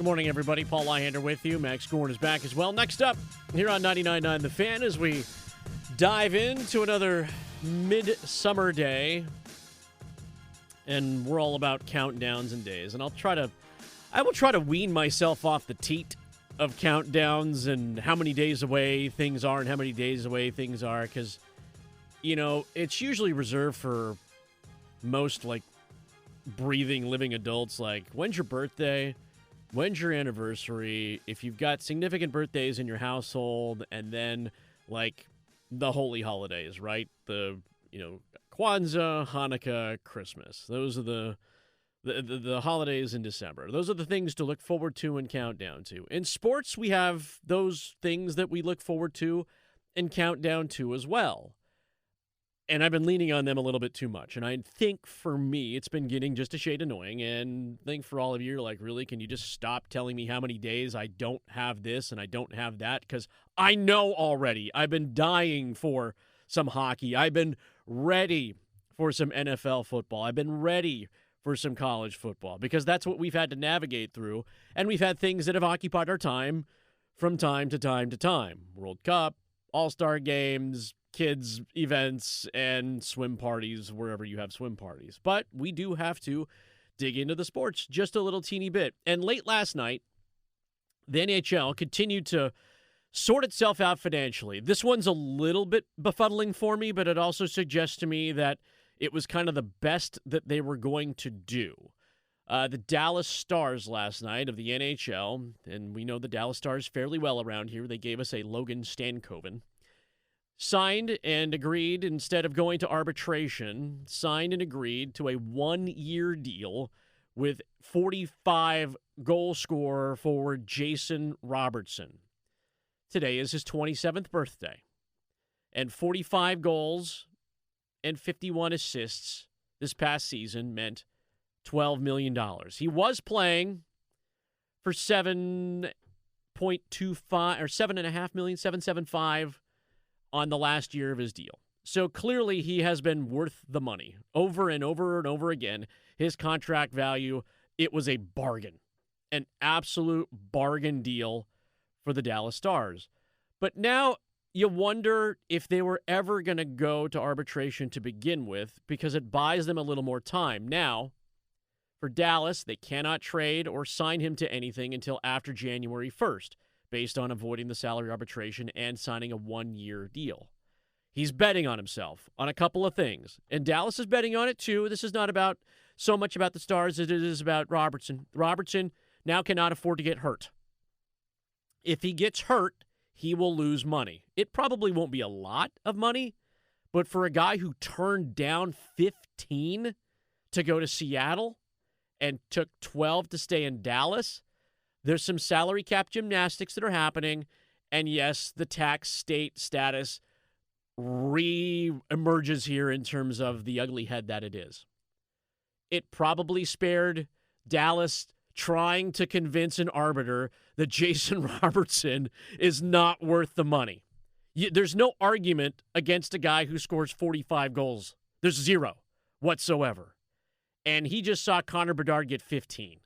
Good morning, everybody. Paul Ihander with you. Max Goren is back as well. Next up, here on 99.9 The Fan, as we dive into another midsummer day. And we're all about countdowns and days. And I will try to wean myself off the teat of countdowns and how many days away things are and how many days away things are. Because, you know, it's usually reserved for most, like, breathing, living adults. Like, when's your birthday? When's your anniversary? If you've got significant birthdays in your household, and then, like, the holy holidays, right? The, Kwanzaa, Hanukkah, Christmas. Those are the holidays in December. Those are the things to look forward to and count down to. In sports, we have those things that we look forward to and count down to as well. And I've been leaning on them a little bit too much. And I think for me, it's been getting just a shade annoying. And I think for all of you, you're like, really, can you just stop telling me how many days I don't have this and I don't have that? Because I know already. I've been dying for some hockey. I've been ready for some NFL football. I've been ready for some college football because that's what we've had to navigate through. And we've had things that have occupied our time from time to time to time. World Cup, All-Star games, kids' events, and swim parties wherever you have swim parties. But we do have to dig into the sports just a little teeny bit. And late last night, the NHL continued to sort itself out financially. This one's a little bit befuddling for me, but it also suggests to me that it was kind of the best that they were going to do. The Dallas Stars last night of the NHL, and we know the Dallas Stars fairly well around here. They gave us a Logan Stankoven. Signed and agreed, instead of going to arbitration, signed and agreed to a 1-year deal with 45 goal scorer forward Jason Robertson. Today is his 27th birthday. And 45 goals and 51 assists this past season meant $12 million. He was playing for $7.25 or $7.5 million, $7.75 on the last year of his deal. So clearly he has been worth the money. Over and over and over again, his contract value, it was a bargain. An absolute bargain deal for the Dallas Stars. But now you wonder if they were ever going to go to arbitration to begin with because it buys them a little more time. Now, for Dallas, they cannot trade or sign him to anything until after January 1st. Based on avoiding the salary arbitration and signing a 1-year deal. He's betting on himself on a couple of things. And Dallas is betting on it too. This is not about so much about the Stars as it is about Robertson. Robertson now cannot afford to get hurt. If he gets hurt, he will lose money. It probably won't be a lot of money, but for a guy who turned down 15 to go to Seattle and took 12 to stay in Dallas, there's some salary cap gymnastics that are happening, and yes, the tax state status re-emerges here in terms of the ugly head that it is. It probably spared Dallas trying to convince an arbiter that Jason Robertson is not worth the money. There's no argument against a guy who scores 45 goals. There's zero whatsoever. And he just saw Connor Bedard get 15.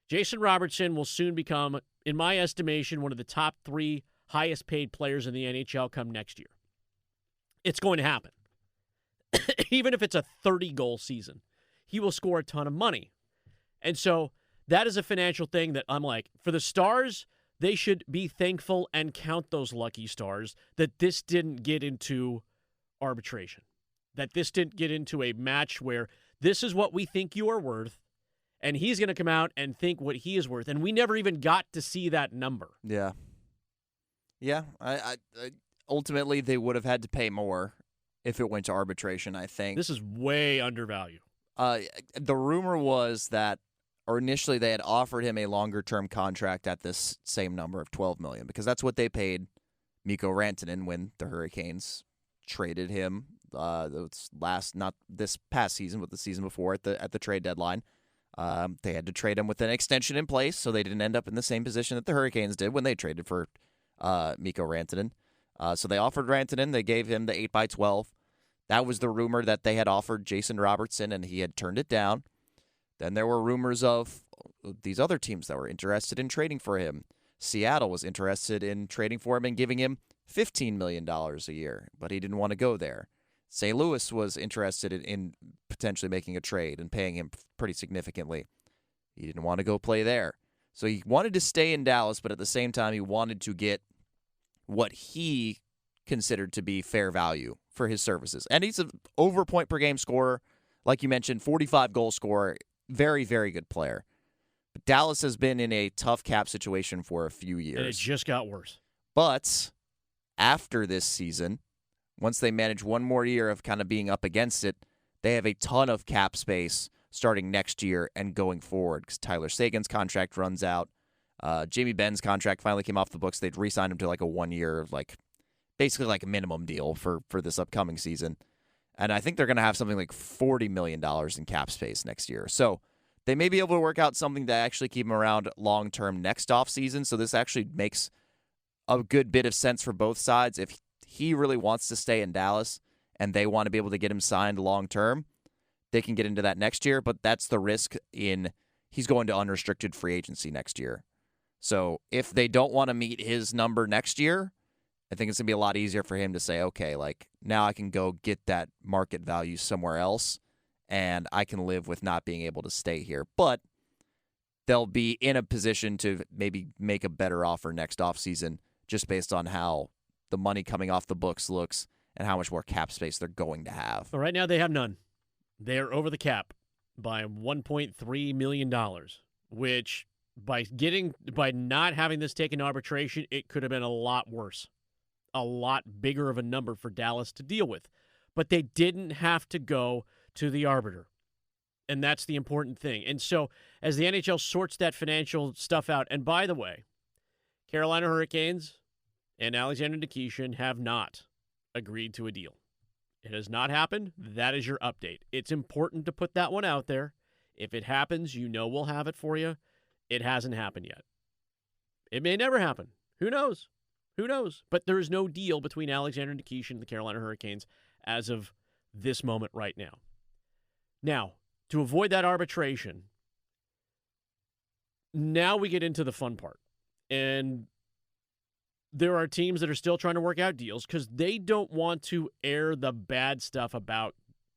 Jason Robertson will soon become, in my estimation, one of the top 3 highest paid players in the NHL come next year. It's going to happen. Even if it's a 30-goal season, he will score a ton of money. And so that is a financial thing that I'm like, for the Stars, they should be thankful and count those lucky stars that this didn't get into arbitration, that this didn't get into a match where this is what we think you are worth, and he's going to come out and think what he is worth. And we never even got to see that number. Yeah. Yeah. I ultimately, they would have had to pay more if it went to arbitration, I think. This is way undervalued. The rumor was that, or initially they had offered him a longer-term contract at this same number of $12 million, because that's what they paid Mikko Rantanen when the Hurricanes traded him. Not this past season, but the season before at the trade deadline. They had to trade him with an extension in place, so they didn't end up in the same position that the Hurricanes did when they traded for Mikko Rantanen. So they offered Rantanen. They gave him the 8x12. That was the rumor that they had offered Jason Robertson, and he had turned it down. Then there were rumors of these other teams that were interested in trading for him. Seattle was interested in trading for him and giving him $15 million a year, but he didn't want to go there. St. Louis was interested in potentially making a trade and paying him pretty significantly. He didn't want to go play there. So he wanted to stay in Dallas, but at the same time, he wanted to get what he considered to be fair value for his services. And he's an over point per game scorer. Like you mentioned, 45 goal scorer. Very, very good player. But Dallas has been in a tough cap situation for a few years. And it just got worse. But after this season, once they manage one more year of kind of being up against it, they have a ton of cap space starting next year and going forward because Tyler Seguin's contract runs out. Jamie Benn's contract finally came off the books. They'd re-signed him to like a 1 year, basically like a minimum deal for this upcoming season. And I think they're going to have something like $40 million in cap space next year. So they may be able to work out something to actually keep him around long-term next offseason. So this actually makes a good bit of sense for both sides. If he really wants to stay in Dallas and they want to be able to get him signed long-term, they can get into that next year. But that's the risk in he's going to unrestricted free agency next year. So if they don't want to meet his number next year, I think it's going to be a lot easier for him to say, okay, now I can go get that market value somewhere else, and I can live with not being able to stay here. But they'll be in a position to maybe make a better offer next offseason just based on how the money coming off the books looks and how much more cap space they're going to have. But right now they have none. They are over the cap by $1.3 million, which by not having this taken to arbitration, it could have been a lot worse. A lot bigger of a number for Dallas to deal with. But they didn't have to go to the arbiter. And that's the important thing. And so as the NHL sorts that financial stuff out, and by the way, Carolina Hurricanes and Alexander Nikishin have not agreed to a deal. It has not happened. That is your update. It's important to put that one out there. If it happens, we'll have it for you. It hasn't happened yet. It may never happen. Who knows? Who knows? But there is no deal between Alexander Nikishin and the Carolina Hurricanes as of this moment right now. Now, to avoid that arbitration, now we get into the fun part. And there are teams that are still trying to work out deals because they don't want to air the bad stuff about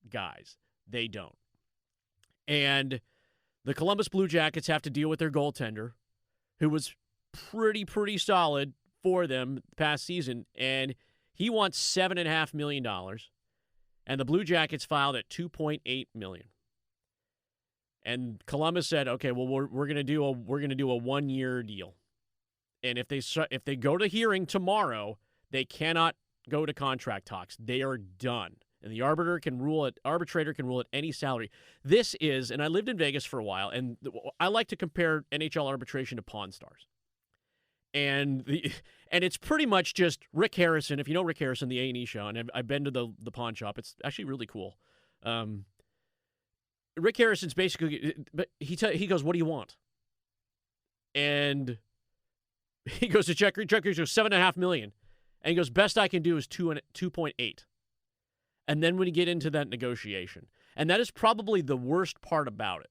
guys. They don't. And the Columbus Blue Jackets have to deal with their goaltender, who was pretty solid for them past season, and he wants $7.5 million, and the Blue Jackets filed at $2.8 million. And Columbus said, "Okay, well we're gonna do a 1 year deal, and if they go to hearing tomorrow, they cannot go to contract talks. They are done, and the arbitrator can rule at any salary. This is, and I lived in Vegas for a while, and I like to compare NHL arbitration to Pawn Stars." And it's pretty much just Rick Harrison. If you know Rick Harrison, the A&E show, and I've been to the pawn shop. It's actually really cool. Rick Harrison's basically, but he goes, "What do you want?" And he goes to check. He goes $7.5 million, and he goes, "Best I can do is 2.8." And then when you get into that negotiation, and that is probably the worst part about it,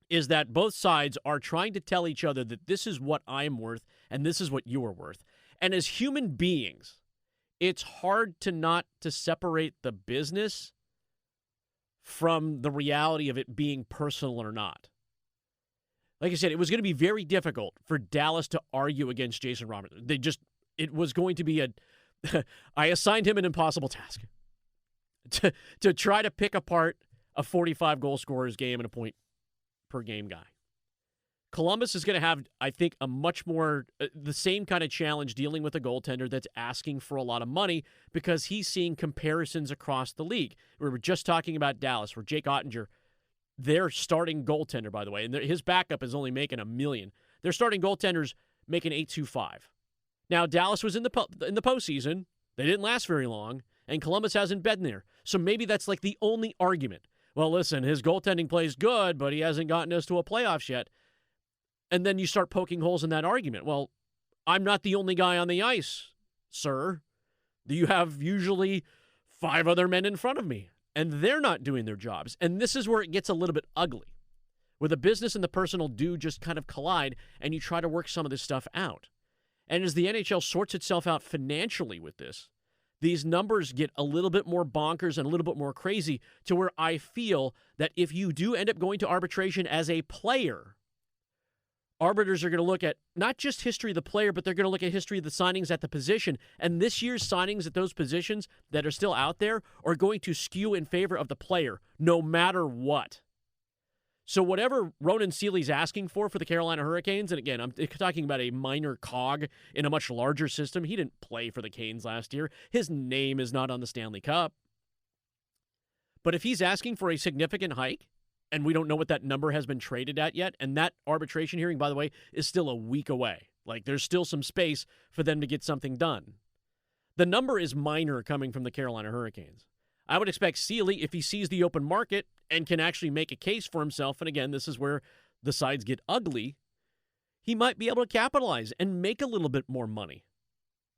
is that both sides are trying to tell each other that this is what I'm worth and this is what you are worth. And as human beings, it's hard to separate the business from the reality of it being personal or not. Like I said, it was going to be very difficult for Dallas to argue against Jason Robertson. It was going to be I assigned him an impossible task to try to pick apart a 45 goal scorer's game and a point per game guy. Columbus is going to have, I think, a much more, the same kind of challenge dealing with a goaltender that's asking for a lot of money because he's seeing comparisons across the league. We were just talking about Dallas, where Jake Ottinger, their starting goaltender, by the way, and his backup is only making $1 million. Their starting goaltender's making $825. Now, Dallas was in the postseason. They didn't last very long, and Columbus hasn't been there. So maybe that's like the only argument. Well, listen, his goaltending plays good, but he hasn't gotten us to a playoffs yet. And then you start poking holes in that argument. Well, I'm not the only guy on the ice, sir. You have usually 5 other men in front of me, and they're not doing their jobs. And this is where it gets a little bit ugly. where the business and the personal do just kind of collide, and you try to work some of this stuff out. And as the NHL sorts itself out financially with this, these numbers get a little bit more bonkers and a little bit more crazy, to where I feel that if you do end up going to arbitration as a player, arbiters are going to look at not just history of the player, but they're going to look at history of the signings at the position. And this year's signings at those positions that are still out there are going to skew in favor of the player, no matter what. So whatever Ronan Seeley's asking for the Carolina Hurricanes, and again, I'm talking about a minor cog in a much larger system. He didn't play for the Canes last year. His name is not on the Stanley Cup. But if he's asking for a significant hike, and we don't know what that number has been traded at yet, and that arbitration hearing, by the way, is still a week away. Like, there's still some space for them to get something done. The number is minor coming from the Carolina Hurricanes. I would expect Seeley, if he sees the open market and can actually make a case for himself, and again, this is where the sides get ugly, he might be able to capitalize and make a little bit more money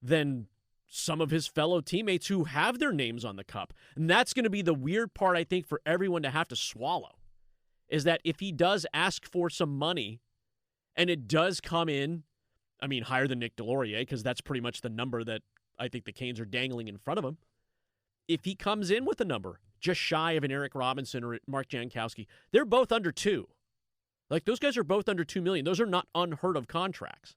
than some of his fellow teammates who have their names on the cup. And that's going to be the weird part, I think, for everyone to have to swallow, is that if he does ask for some money and it does come in, I mean, higher than Nick Delorier, because that's pretty much the number that I think the Canes are dangling in front of him. If he comes in with a number just shy of an Eric Robinson or Mark Jankowski, they're both under 2. Like, those guys are both under $2 million. Those are not unheard of contracts.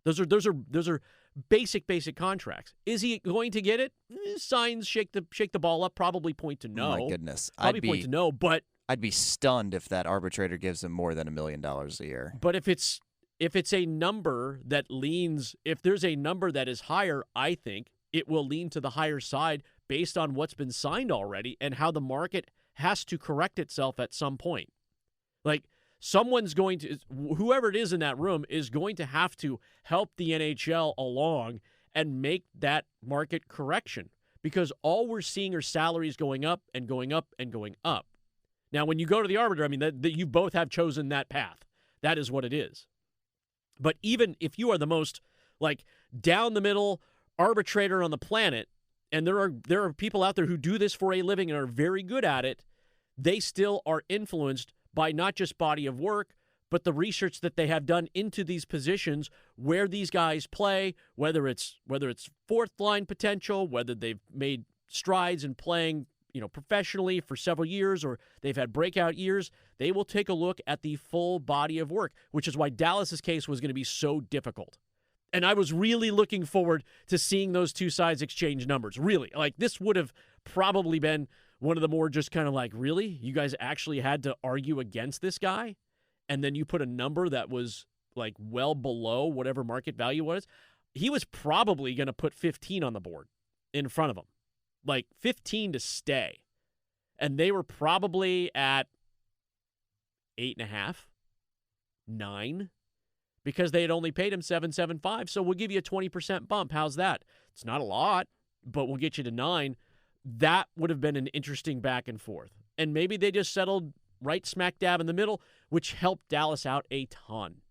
Those are basic contracts. Is he going to get it? Signs shake the ball up, probably point to no. Oh my goodness. Probably point to no, but I'd be stunned if that arbitrator gives him more than $1 million a year. But if it's a number that leans, if there's a number that is higher, I think it will lean to the higher side based on what's been signed already and how the market has to correct itself at some point. Like, someone's going to, whoever it is in that room is going to have to help the NHL along and make that market correction, because all we're seeing are salaries going up and going up and going up. Now, when you go to the arbiter, I mean, that you both have chosen that path. That is what it is. But even if you are the most, like, down the middle arbitrator on the planet, and there are people out there who do this for a living and are very good at it, they still are influenced by not just body of work, but the research that they have done into these positions, where these guys play, whether it's fourth line potential, whether they've made strides in playing, professionally for several years, or they've had breakout years. They will take a look at the full body of work, which is why Dallas's case was going to be so difficult. And I was really looking forward to seeing those two sides exchange numbers. Really. Like, this would have probably been one of the more just kind of like, really? You guys actually had to argue against this guy? And then you put a number that was, like, well below whatever market value was? He was probably going to put 15 on the board in front of him. Like, 15 to stay. And they were probably at 8.5, 9. Because they had only paid him $7.75, so we'll give you a 20% bump. How's that? It's not a lot, but we'll get you to 9. That would have been an interesting back and forth. And maybe they just settled right smack dab in the middle, which helped Dallas out a ton.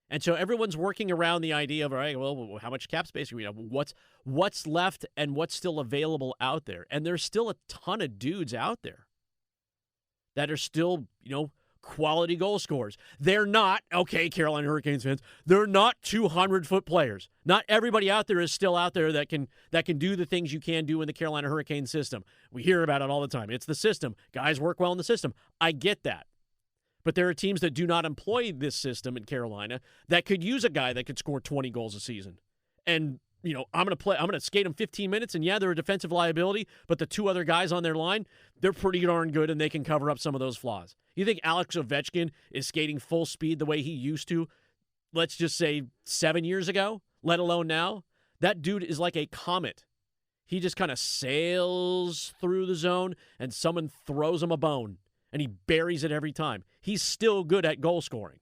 And so everyone's working around the idea of, all right, well, how much cap space do we have? What's left and what's still available out there? And there's still a ton of dudes out there that are still, quality goal scorers. They're not, okay, Carolina Hurricanes fans, they're not 200-foot players. Not everybody out there is still out there that can do the things you can do in the Carolina Hurricane system. We hear about it all the time. It's the system. Guys work well in the system. I get that. But there are teams that do not employ this system in Carolina that could use a guy that could score 20 goals a season. And, I'm going to skate them 15 minutes, and yeah, they're a defensive liability, but the two other guys on their line, they're pretty darn good, and they can cover up some of those flaws. You think Alex Ovechkin is skating full speed the way he used to, let's just say 7 years ago, let alone now? That dude is like a comet. He just kind of sails through the zone, and someone throws him a bone, and he buries it every time. He's still good at goal scoring.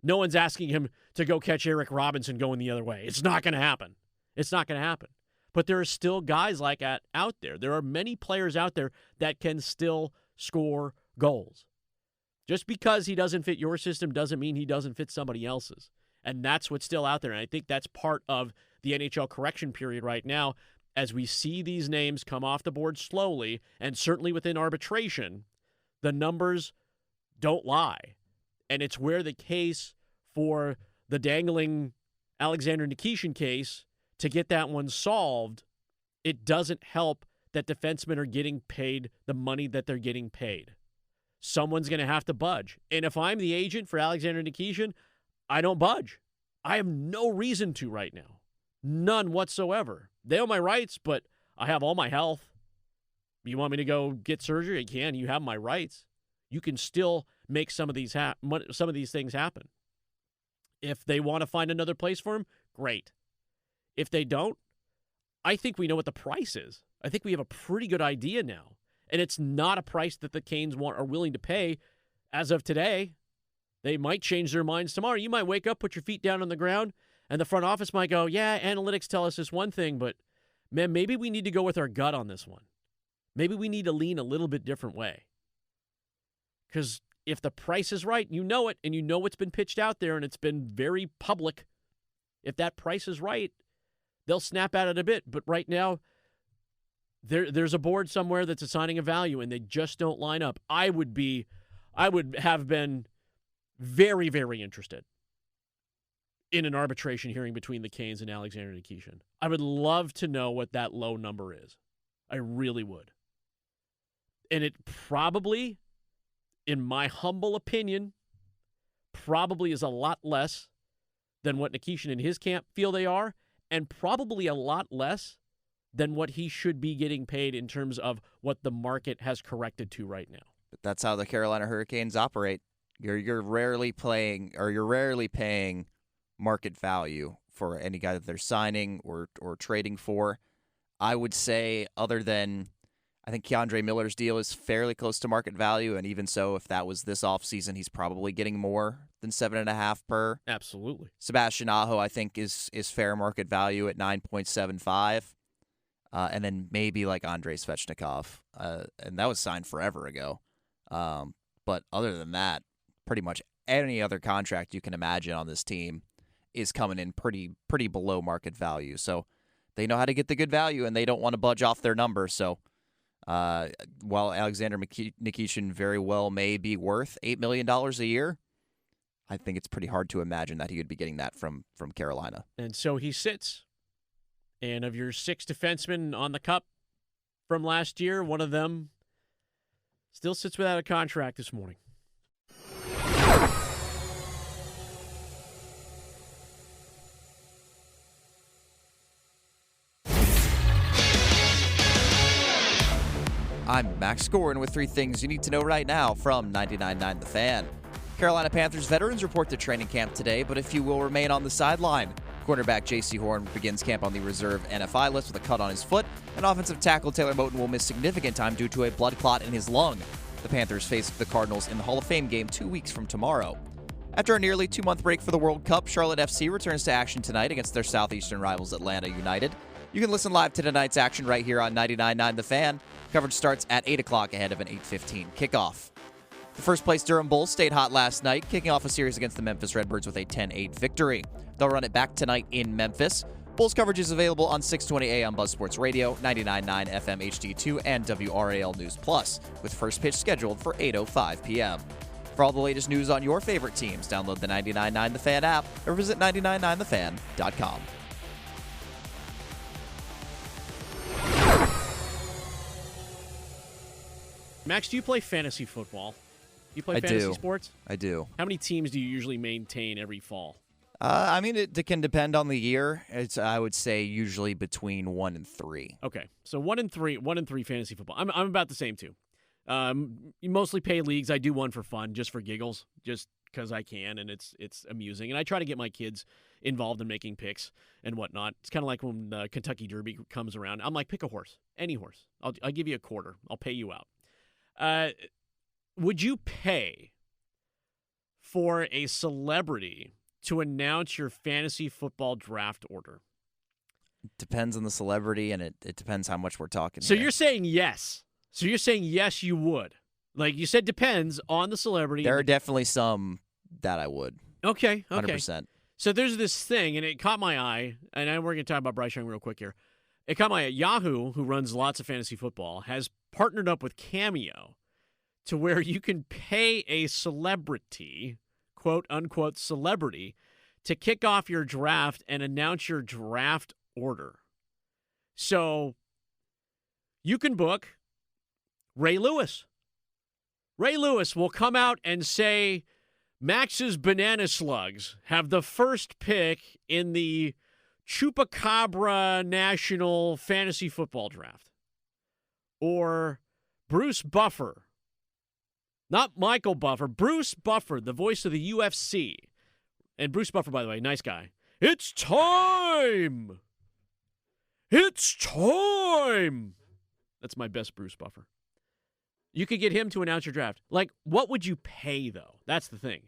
No one's asking him to go catch Eric Robinson going the other way. It's not going to happen. It's not going to happen. But there are still guys like that out there. There are many players out there that can still score goals. Just because he doesn't fit your system doesn't mean he doesn't fit somebody else's. And that's what's still out there. And I think that's part of the NHL correction period right now, as we see these names come off the board slowly, and certainly within arbitration, the numbers don't lie. And it's where the case for the dangling Alexander Nikishin case, to get that one solved, it doesn't help that defensemen are getting paid the money that they're getting paid. Someone's going to have to budge. And if I'm the agent for Alexander Nikishin, I don't budge. I have no reason to right now. None whatsoever. They own my rights, but I have all my health. You want me to go get surgery? I can. You have my rights. You can still make some of these things happen. If they want to find another place for him, great. If they don't, I think we know what the price is. I think we have a pretty good idea now. And it's not a price that the Canes are willing to pay as of today. They might change their minds tomorrow. You might wake up, put your feet down on the ground, and the front office might go, yeah, analytics tell us this one thing, but, man, maybe we need to go with our gut on this one. Maybe we need to lean a little bit different way. Because if the price is right, you know it, and you know what's been pitched out there, and it's been very public. If that price is right, they'll snap at it a bit. But right now, there's a board somewhere that's assigning a value, and they just don't line up. I would have been very, very interested in an arbitration hearing between the Canes and Alexander Nikishin. I would love to know what that low number is. I really would. And it probably, in my humble opinion, probably is a lot less than what Nikishin and his camp feel they are, and probably a lot less than what he should be getting paid in terms of what the market has corrected to right now. But that's how the Carolina Hurricanes operate. You're rarely paying market value for any guy that they're signing or trading for. I would say, other than, I think Keandre Miller's deal is fairly close to market value, and even so, if that was this offseason, he's probably getting more than 7.5 per. Absolutely. Sebastian Aho, I think, is fair market value at 9.75. And then maybe like Andrei Svechnikov, and that was signed forever ago. But other than that, pretty much any other contract you can imagine on this team is coming in pretty below market value. So they know how to get the good value, and they don't want to budge off their number. So while Alexander Nikishin very well may be worth $8 million a year, I think it's pretty hard to imagine that he would be getting that from Carolina. And so he sits. And of your 6 defensemen on the cup from last year, one of them still sits without a contract this morning. I'm Max Goren with 3 things you need to know right now from 99.9 The Fan. Carolina Panthers veterans report to training camp today, but a few will remain on the sideline. Cornerback J.C. Horn begins camp on the reserve NFI list with a cut on his foot, and offensive tackle Taylor Moton will miss significant time due to a blood clot in his lung. The Panthers face the Cardinals in the Hall of Fame game 2 weeks from tomorrow. After a nearly 2-month break for the World Cup, Charlotte FC returns to action tonight against their southeastern rivals Atlanta United. You can listen live to tonight's action right here on 99.9 The Fan. Coverage starts at 8 o'clock ahead of an 8:15 kickoff. The first-place Durham Bulls stayed hot last night, kicking off a series against the Memphis Redbirds with a 10-8 victory. They'll run it back tonight in Memphis. Bulls coverage is available on 620 AM Buzz Sports Radio, 99.9 FM HD2, and WRAL News Plus, with first pitch scheduled for 8:05 p.m. For all the latest news on your favorite teams, download the 99.9 The Fan app or visit 999thefan.com. Max, do you play fantasy football? Do you play fantasy sports? I do. How many teams do you usually maintain every fall? I mean, it can depend on the year. I would say usually between 1 and 3. Okay, so 1 and 3 fantasy football. I'm about the same too. You mostly pay leagues. I do one for fun, just for giggles, just because I can, and it's amusing. And I try to get my kids involved in making picks and whatnot. It's kind of like when the Kentucky Derby comes around. I'm like, pick a horse, any horse. I'll give you a quarter. I'll pay you out. Would you pay for a celebrity to announce your fantasy football draft order? Depends on the celebrity, and it depends how much we're talking. So here. You're saying yes. So you're saying yes, you would. Like you said, depends on the celebrity. There are definitely some that I would. Okay. 100%. So there's this thing, and it caught my eye, and we're going to talk about Bryce Young real quick here. It caught my eye. Yahoo, who runs lots of fantasy football, has partnered up with Cameo to where you can pay a celebrity, quote unquote celebrity, to kick off your draft and announce your draft order. So you can book Ray Lewis. Ray Lewis will come out and say Max's Banana Slugs have the first pick in the Chupacabra National Fantasy Football Draft. Or Bruce Buffer. Not Michael Buffer. Bruce Buffer, the voice of the UFC. And Bruce Buffer, by the way, nice guy. It's time! It's time! That's my best Bruce Buffer. You could get him to announce your draft. Like, what would you pay, though? That's the thing.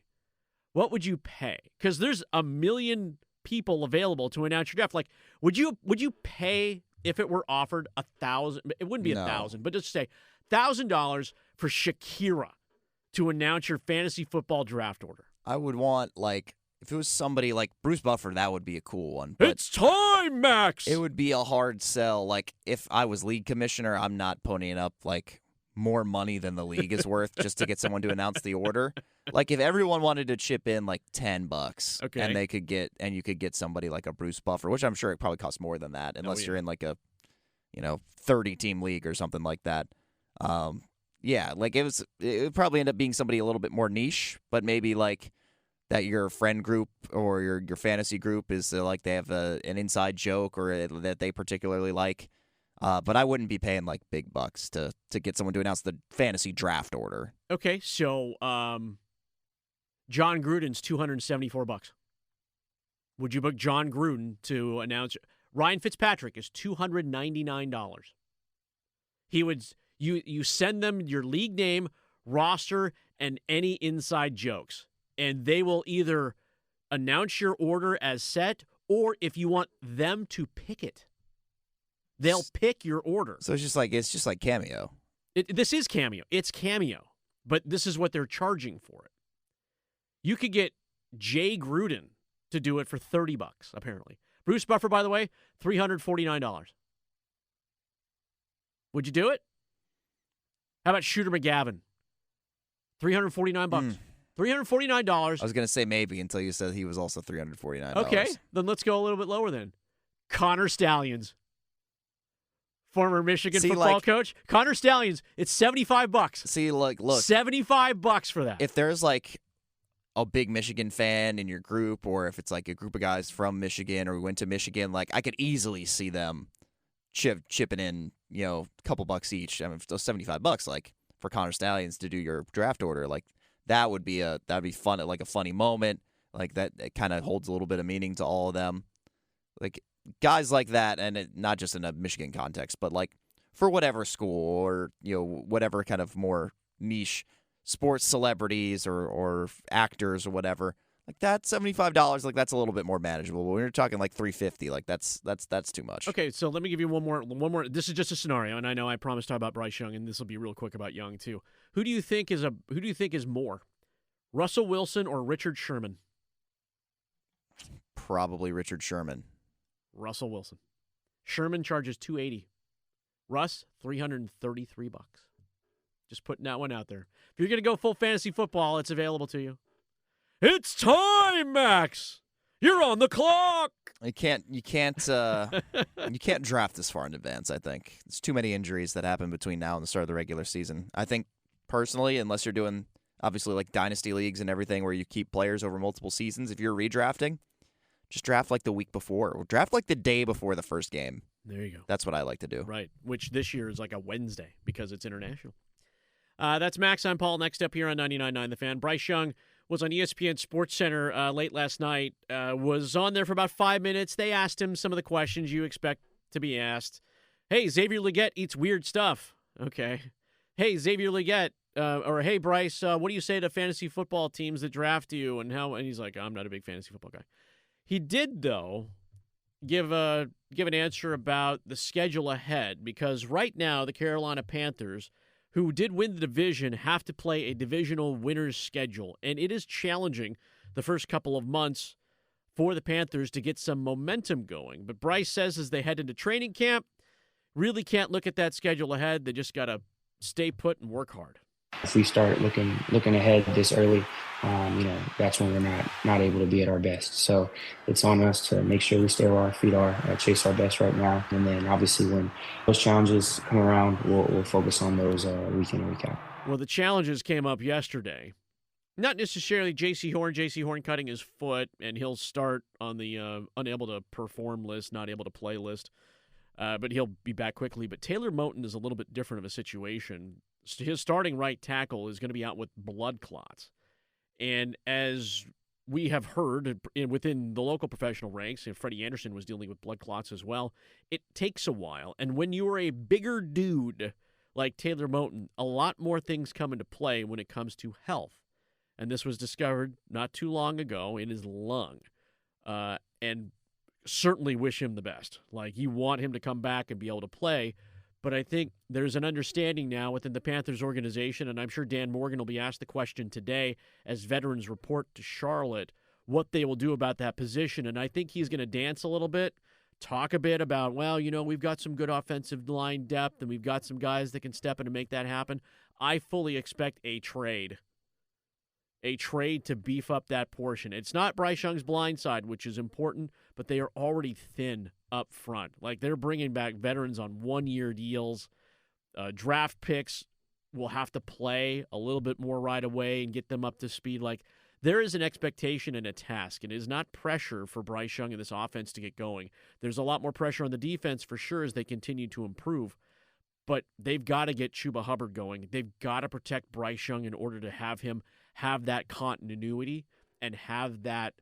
What would you pay? Because there's a million people available to announce your draft. Like, would you pay if it were offered $1,000? It wouldn't be $1,000, but just say $1,000 for Shakira to announce your fantasy football draft order. I would want, like, if it was somebody like Bruce Buffer, that would be a cool one. But it's time, Max! It would be a hard sell. Like, if I was league commissioner, I'm not ponying up, like, more money than the league is worth just to get someone to announce the order. Like, if everyone wanted to chip in, like, $10, okay, and you could get somebody like a Bruce Buffer, which I'm sure it probably costs more than that, unless you're in, like, a, 30-team league or something like that. Yeah, like, it would probably end up being somebody a little bit more niche, but maybe, like, that your friend group or your fantasy group is like they have an inside joke or that they particularly like. But I wouldn't be paying like big bucks to get someone to announce the fantasy draft order. Okay, so John Gruden's $274. Would you book John Gruden to announce? Ryan Fitzpatrick is $299. You send them your league name, roster, and any inside jokes. And they will either announce your order as set, or if you want them to pick it, they'll pick your order. So it's just like Cameo. This is Cameo. It's Cameo, but this is what they're charging for it. You could get Jay Gruden to do it for $30, apparently. Bruce Buffer, by the way, $349. Would you do it? How about Shooter McGavin? $349. $349. I was going to say maybe until you said he was also $349. Okay, then let's go a little bit lower then. Connor Stallions, former Michigan football coach. Connor Stallions, it's $75. See, look, $75 for that. If there's like a big Michigan fan in your group, or if it's like a group of guys from Michigan or we went to Michigan, like I could easily see them chipping in, a couple bucks each. I mean, those $75, like for Connor Stallions to do your draft order, like. That'd be fun, like a funny moment, like that. It kind of holds a little bit of meaning to all of them, like guys like that, and not just in a Michigan context, but like for whatever school or whatever kind of more niche sports celebrities or actors or whatever. Like that $75, like that's a little bit more manageable. But when you're talking like $350, like that's too much. Okay, so let me give you one more. This is just a scenario, and I know I promised to talk about Bryce Young, and this will be real quick about Young too. Who do you think is more, Russell Wilson or Richard Sherman? Probably Richard Sherman. Russell Wilson. Sherman charges $280. Russ $333. Just putting that one out there. If you're gonna go full fantasy football, it's available to you. It's time, Max. You're on the clock. You can't draft this far in advance, I think. There's too many injuries that happen between now and the start of the regular season. I think personally, unless you're doing obviously like dynasty leagues and everything where you keep players over multiple seasons, if you're redrafting, just draft like the week before. Or draft like the day before the first game. There you go. That's what I like to do. Right, which this year is like a Wednesday because it's international. That's Max. I'm Paul. Next up here on 99.9 The Fan. Bryce Young was on ESPN SportsCenter late last night, was on there for about 5 minutes. They asked him some of the questions you expect to be asked. Hey, Xavier Legette eats weird stuff. Okay. Hey, Xavier Legette, or hey, Bryce, what do you say to fantasy football teams that draft you and how? And he's like, I'm not a big fantasy football guy. He did, though, give an answer about the schedule ahead, because right now the Carolina Panthers, who did win the division, have to play a divisional winner's schedule. And it is challenging the first couple of months for the Panthers to get some momentum going. But Bryce says as they head into training camp, really can't look at that schedule ahead. They just got to stay put and work hard. If we start looking ahead this early, that's when we're not able to be at our best. So it's on us to make sure we stay where our feet are, chase our best right now, and then obviously when those challenges come around, we'll focus on those week in and week out. Well, the challenges came up yesterday. Not necessarily J.C. Horn cutting his foot, and he'll start on the unable to perform list, not able to play list, but he'll be back quickly. But Taylor Moton is a little bit different of a situation. His starting right tackle is going to be out with blood clots. And as we have heard within the local professional ranks, and Freddie Anderson was dealing with blood clots as well, it takes a while. And when you are a bigger dude like Taylor Moton, a lot more things come into play when it comes to health. And this was discovered not too long ago in his lung. And certainly wish him the best. Like, you want him to come back and be able to play. But I think there's an understanding now within the Panthers organization, and I'm sure Dan Morgan will be asked the question today as veterans report to Charlotte what they will do about that position. And I think he's going to dance a little bit, talk a bit about, well, we've got some good offensive line depth, and we've got some guys that can step in and make that happen. I fully expect a trade to beef up that portion. It's not Bryce Young's blind side, which is important, but they are already thin up front. Like, they're bringing back veterans on one-year deals. Draft picks will have to play a little bit more right away and get them up to speed. Like, there is an expectation and a task. It is not pressure for Bryce Young and this offense to get going. There's a lot more pressure on the defense for sure as they continue to improve. But they've got to get Chuba Hubbard going. They've got to protect Bryce Young in order to have him have that continuity and have that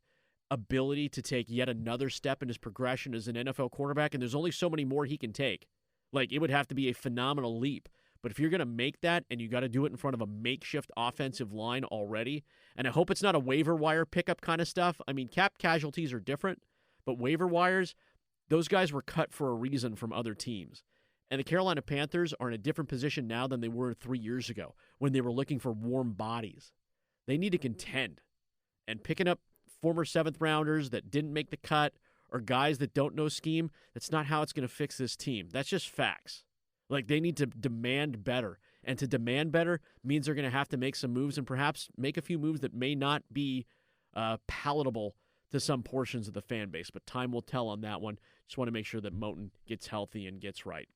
ability to take yet another step in his progression as an NFL quarterback. And there's only so many more he can take. Like, it would have to be a phenomenal leap. But if you're going to make that and you got to do it in front of a makeshift offensive line already, and I hope it's not a waiver wire pickup kind of stuff. I mean, cap casualties are different, but waiver wires, those guys were cut for a reason from other teams. And the Carolina Panthers are in a different position now than they were 3 years ago when they were looking for warm bodies. They need to contend. And picking up former seventh-rounders that didn't make the cut or guys that don't know scheme, that's not how it's going to fix this team. That's just facts. Like, they need to demand better. And to demand better means they're going to have to make some moves and perhaps make a few moves that may not be palatable to some portions of the fan base. But time will tell on that one. Just want to make sure that Moton gets healthy and gets right.